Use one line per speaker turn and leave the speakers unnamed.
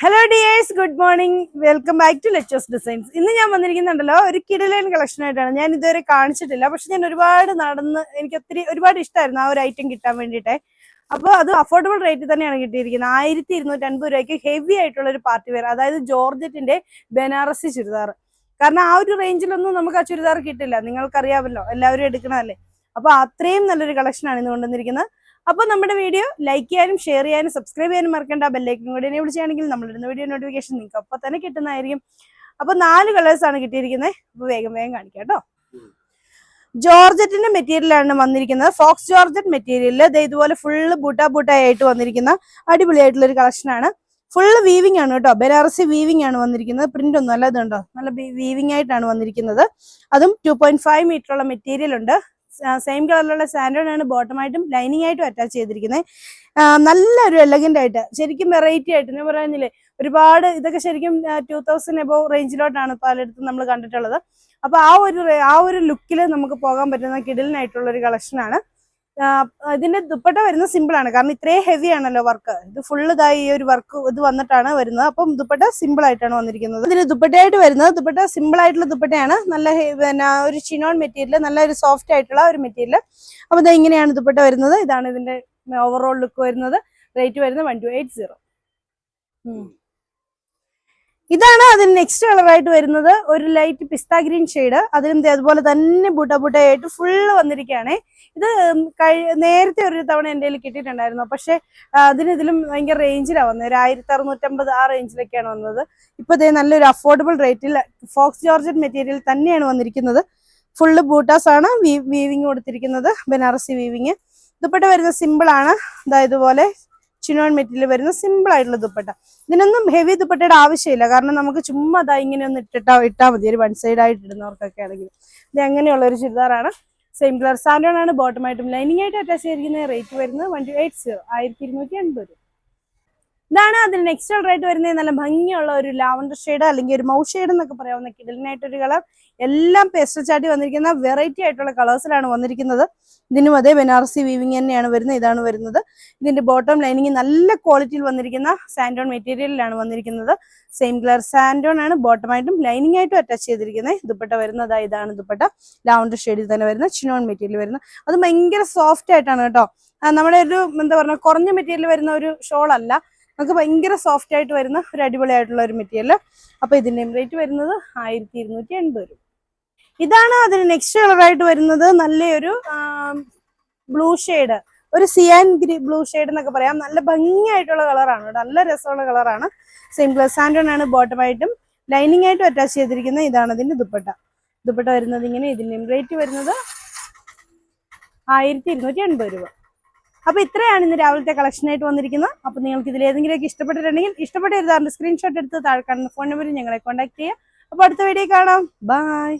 Hello dears, good morning. Welcome back to Lecho's designs. ഇന്ന് ഞാൻ വന്നിരിക്കുന്നുണ്ടല്ലോ ഒരു കിഡിലൈൻ കളക്ഷൻ ആയിട്ടാണ്. ഞാൻ ഇതുവരെ കാണിച്ചിട്ടില്ല, പക്ഷെ ഞാൻ ഒരുപാട് നടന്ന് എനിക്ക് ഒരുപാട് ഇഷ്ടമായിരുന്നു ആ ഒരു ഐറ്റം കിട്ടാൻ വേണ്ടിയിട്ട്. അപ്പോൾ അത് അഫോർഡബിൾ റേറ്റിൽ തന്നെയാണ് കിട്ടിയിരിക്കുന്നത്. 1250 രൂപയ്ക്ക് ഹെവി ആയിട്ടുള്ള ഒരു പാർട്ടി വെയർ, അതായത് ജോർജറ്റിന്റെ ബനാറസി ചുരിദാർ. കാരണം ആ ഒരു റേഞ്ചിലൊന്നും നമുക്ക് ആ ചുരിദാർ കിട്ടില്ല, നിങ്ങൾക്കറിയാമല്ലോ, എല്ലാവരും എടുക്കണമല്ലേ. അപ്പോൾ അത്രയും നല്ലൊരു കളക്ഷനാണ് ഇന്ന് കൊണ്ടുവന്നിരിക്കുന്നത്. അപ്പോൾ നമ്മുടെ വീഡിയോ ലൈക്ക് ചെയ്യാനും ഷെയർ ചെയ്യാനും സബ്സ്ക്രൈബ് ചെയ്യാനും മറക്കേണ്ട. ബെല്ലൈക്കനും കൂടി എന്നെ വിളിച്ചാണെങ്കിൽ നമ്മളിടുന്ന വീഡിയോ നോട്ടിഫിക്കേഷൻ നിങ്ങൾക്ക് അപ്പോൾ തന്നെ കിട്ടുന്നതായിരിക്കും. അപ്പോൾ 4 കളേഴ്സാണ് കിട്ടിയിരിക്കുന്നത്. അപ്പോൾ വേഗം കാണിക്കാം കേട്ടോ. ജോർജറ്റിന്റെ മെറ്റീരിയലാണ് വന്നിരിക്കുന്നത്. ഫോക്സ് ജോർജറ്റ് മെറ്റീരിയലിൽ ഇതുപോലെ ഫുള്ള് ബൂട്ടായിട്ട് വന്നിരിക്കുന്ന അടിപൊളിയായിട്ടുള്ള ഒരു കളക്ഷനാണ്. ഫുള്ള് വീവിംഗ് ആണ് കേട്ടോ, ബനാറസി വീവിംഗ് ആണ് വന്നിരിക്കുന്നത്. പ്രിന്റ് ഒന്നും അല്ല, ഇതുണ്ടോ, നല്ല വീവിംഗ് ആയിട്ടാണ് വന്നിരിക്കുന്നത്. അതും 2.5 മീറ്ററുള്ള മെറ്റീരിയൽ ഉണ്ട്. സെയിം കളറിലുള്ള സാൻഡോൺ ആണ് ബോട്ടമായിട്ടും ലൈനിങ് ആയിട്ടും അറ്റാച്ച് ചെയ്തിരിക്കുന്നത്. നല്ലൊരു എലഗന്റ് ആയിട്ട്, ശരിക്കും വെറൈറ്റി ആയിട്ട്. ഞാൻ പറയുന്നില്ലേ, ഒരുപാട് ഇതൊക്കെ ശരിക്കും 2000 എബോവ് റേഞ്ചിലോട്ടാണ് പലയിടത്തും നമ്മൾ കണ്ടിട്ടുള്ളത്. അപ്പൊ ആ ഒരു ലുക്കിൽ നമുക്ക് പോകാൻ പറ്റുന്ന കിഡിലിനായിട്ടുള്ള ഒരു കളക്ഷനാണ്. ഇതിന്റെ ദുപ്പട്ട വരുന്നത് സിമ്പിൾ ആണ്, കാരണം ഇത്രയും ഹെവി ആണല്ലോ വർക്ക്. ഇത് ഫുള്ള് ഇതായി ഈ ഒരു വർക്ക് ഇത് വന്നിട്ടാണ് വരുന്നത്. അപ്പം ദുപ്പട്ട സിമ്പിൾ ആയിട്ടാണ് വന്നിരിക്കുന്നത്. ഇതിന് ദുപ്പട്ടയായിട്ട് വരുന്നത്, ദുപ്പട്ട സിമ്പിൾ ആയിട്ടുള്ള ദുപ്പട്ടയാണ്. നല്ല ഒരു ചിനോൺ മെറ്റീരിയൽ, നല്ല ഒരു സോഫ്റ്റ് ആയിട്ടുള്ള ഒരു മെറ്റീരിയൽ. അപ്പൊ ഇത് ഇങ്ങനെയാണ് ദുപ്പട്ട വരുന്നത്. ഇതാണ് ഇതിന്റെ ഓവറോൾ ലുക്ക് വരുന്നത്. റേറ്റ് വരുന്നത് 1280. ഇതാണ് അതിന് നെക്സ്റ്റ് കളറായിട്ട് വരുന്നത്. ഒരു ലൈറ്റ് പിസ്ത ഗ്രീൻ ഷെയ്ഡ്, അതിനും അതുപോലെ തന്നെ ബൂട്ടായിട്ട് ഫുള്ള് വന്നിരിക്കുകയാണ്. ഇത് നേരത്തെ ഒരു തവണ എൻ്റെ കയ്യിൽ കിട്ടിയിട്ടുണ്ടായിരുന്നു, പക്ഷെ ഇതിലും ഭയങ്കര റേഞ്ചിലാണ് വന്നത്. ഒരു 1650 ആ റേഞ്ചിലൊക്കെയാണ് വന്നത്. ഇപ്പൊ ഇതേ നല്ലൊരു അഫോർഡബിൾ റേറ്റിൽ ഫോക്സ് ജോർജറ്റ് മെറ്റീരിയൽ തന്നെയാണ് വന്നിരിക്കുന്നത്. ഫുള്ള് ബൂട്ടാസ് ആണ് വീവിങ് കൊടുത്തിരിക്കുന്നത്, ബനാറസി വീവിങ്. ദുപ്പട്ട വരുന്നത് സിമ്പിൾ ആണ്, ഇതുപോലെ ചിനോൺ മെറ്റീരിയൽ വരുന്ന സിമ്പിൾ ആയിട്ടുള്ള ദുപ്പട്ട. ഇതിനൊന്നും ഹെവി ദുപ്പട്ടയുടെ ആവശ്യമില്ല, കാരണം നമുക്ക് ചുമ്മാ ഇങ്ങനെ ഒന്ന് ഇട്ടാൽ മതി. ഒരു 1 സൈഡ് ആയിട്ട് ഇടുന്നവർക്കൊക്കെ ആണെങ്കിൽ ഇത് അങ്ങനെയുള്ള ഒരു ചുരിദാറാണ്. സെയിം കളർ സാൻഡോൺ ആണ് ബോട്ടമായിട്ടും ലൈനിങ് ആയിട്ട് അറ്റാച്ച് ചെയ്തിരിക്കുന്നത്. റേറ്റ് വരുന്നത് 1280, 1280. ഇതാണ് അതിന് നെക്സ്റ്റ് കളറായിട്ട് വരുന്നത്. നല്ല ഭംഗിയുള്ള ഒരു ലാവണ്ടർ ഷെയ്ഡ്, അല്ലെങ്കിൽ ഒരു മൗ ഷെയ്ഡ് എന്നൊക്കെ പറയാവുന്ന കിടലിനായിട്ടൊരു കളർ. എല്ലാം പേസ്റ്റൽ ചാട്ടി വന്നിരിക്കുന്ന വെറൈറ്റി ആയിട്ടുള്ള കളേഴ്സിലാണ് വന്നിരിക്കുന്നത്. ഇതിനും അതേ ബനാറസി വീവിങ് തന്നെയാണ് വരുന്നത്. ഇതാണ് വരുന്നത്. ഇതിന്റെ ബോട്ടം ലൈനിങ് നല്ല ക്വാളിറ്റിയിൽ വന്നിരിക്കുന്ന സാൻഡോൺ മെറ്റീരിയലിലാണ് വന്നിരിക്കുന്നത്. സെയിം കളർ സാൻഡോൺ ആണ് ബോട്ടമായിട്ടും ലൈനിങ് ആയിട്ടും അറ്റാച്ച് ചെയ്തിരിക്കുന്നത്. ദുപ്പട്ട വരുന്നത് ഇതാണ് ദുപ്പട്ട, ലാവണ്ടർ ഷെയ്ഡിൽ തന്നെ വരുന്ന ചിനോൺ മെറ്റീരിയൽ വരുന്നത്. അത് ഭയങ്കര സോഫ്റ്റ് ആയിട്ടാണ് കേട്ടോ. നമ്മുടെ ഒരു എന്താ പറയുക, കുറഞ്ഞ മെറ്റീരിയൽ വരുന്ന ഒരു ഷോൾ അല്ല, നമുക്ക് ഭയങ്കര സോഫ്റ്റ് ആയിട്ട് വരുന്ന ഒരു അടിപൊളിയായിട്ടുള്ള ഒരു മെറ്റീരിയൽ. അപ്പൊ ഇതിന്റെയും റേറ്റ് വരുന്നത് 1280. ഇതാണ് അതിന് നെക്സ്റ്റ് കളറായിട്ട് വരുന്നത്. നല്ലൊരു ബ്ലൂ ഷെയ്ഡ്, ഒരു സിയാൻ ബ്ലൂ ഷെയ്ഡ് എന്നൊക്കെ പറയാം. നല്ല ഭംഗിയായിട്ടുള്ള കളറാണ്, നല്ല രസമുള്ള കളറാണ്. സെയിം കളർ സാൻഡോൺ ആണ് ബോട്ടമായിട്ടും ലൈനിങ് ആയിട്ടും അറ്റാച്ച് ചെയ്തിരിക്കുന്നത്. ഇതാണ് അതിന്റെ ദുപ്പട്ട വരുന്നത് ഇങ്ങനെ. ഇതിന്റെയും റേറ്റ് വരുന്നത് 1280 രൂപ. അപ്പൊ ഇത്രയാണ് ഇന്ന് രാവിലത്തെ കളക്ഷനായിട്ട് വന്നിരിക്കുന്നത്. അപ്പൊ നിങ്ങൾക്ക് ഇതിൽ ഏതെങ്കിലുമൊക്കെ ഇഷ്ടപ്പെട്ടിട്ടുണ്ടെങ്കിൽ ഇഷ്ടപ്പെട്ട സ്ക്രീൻഷോട്ട് എടുത്ത് താഴെ കാണുന്ന ഫോൺ നമ്പറിൽ ഞങ്ങളെ കോൺടാക്ട് ചെയ്യുക. അപ്പൊ അടുത്ത വീഡിയോ കാണാം. ബൈ.